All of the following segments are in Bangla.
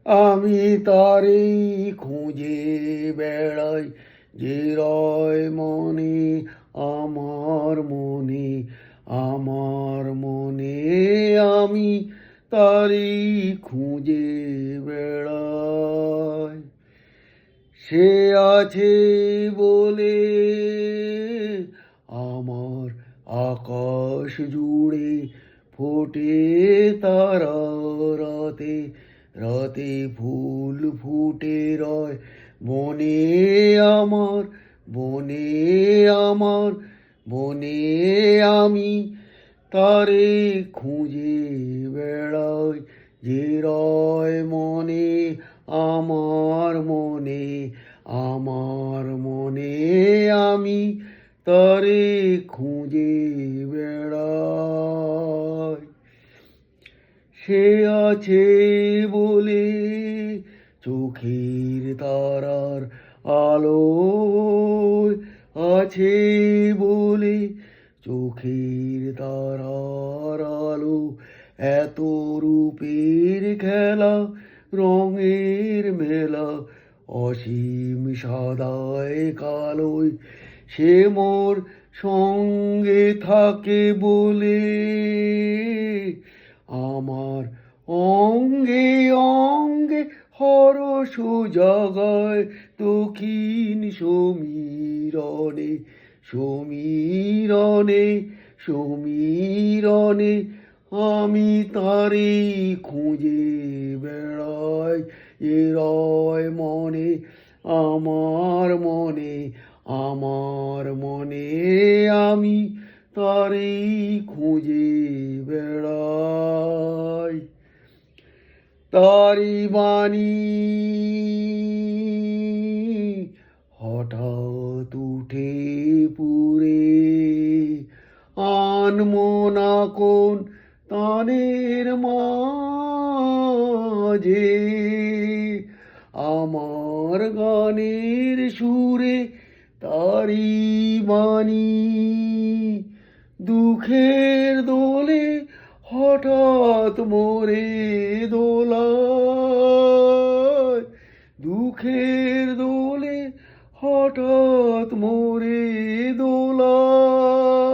আমি তারেই খুঁজে বেড়াই, যে রয় মনে আমার মনে, আমার মনে আমি তারেই খুঁজে বেড়াই। সে আছে বলে আমার আকাশ জুড়ে ফোটে তারা রাতে, রাতে ফুল ফুটে রয় বনে আমার, বনে আমার, বনে আমি তারে খুঁজে বেড়াই, যে রয় মনে আমার মনে, আমার মনে আমি তারে খুঁজে বেড়াই। সে আছে বলে চোখের তারার আলো, আছে বলে চোখের তারার আলো, এত রূপের খেলা, রঙের মেলা, অসীম সাদায় কালোয় সে মোর সঙ্গে থাকে বলে আমার অঙ্গে অঙ্গে হরষ জাগায় দক্ষিণ সমীরণে, সমীরণে, সমীরণে আমি তারে খুঁজে বেড়াই, এ রয় মনে আমার মনে, আমার মনে আমি তারে খুঁজে বেড়াই। তারি বাণী হঠাৎ উঠে পুরে, আনমনা কোন তানের মাঝে, আমার গানের সুরে তারি বাণী দুঃখের দোলে হঠাৎ মোরে দোলায়, দুঃখের দোলে হঠাৎ মোরে দোলায়,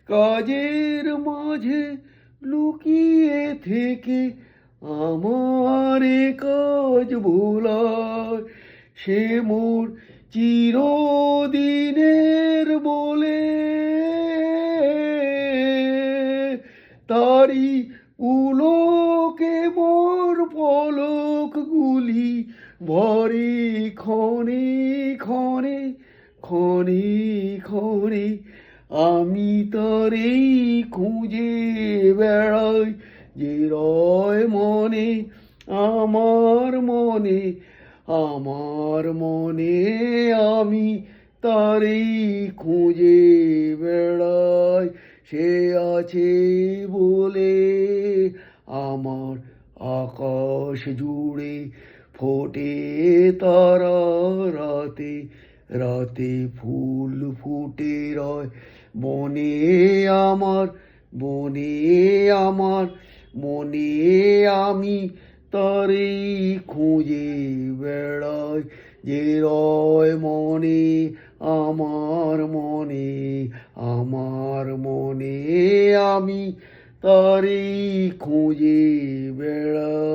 কাজের মাঝে লুকিয়ে থেকে আমার কাজ ভোলায়, সে মোর চিরদিনের বলে তারি পুলকে মোর পলক গুলি ভরে ক্ষণে ক্ষণে, ক্ষণে ক্ষণে আমি তারেই খুঁজে বেড়াই, যে রয় মনে আমার মনে, আমার মনে আমি তারেই খুঁজে বেড়াই। সে আছে বলে আমার আকাশ জুড়ে ফোটে তারা রাতে, রাতে ফুল ফুটে রয় বনে আমার, বনে আমার, মনে আমি তারেই খুঁজে বেড়াই, যে রয় মনে আমার মনে, আমার মনে আমি তারেই খুঁজে বেড়াই।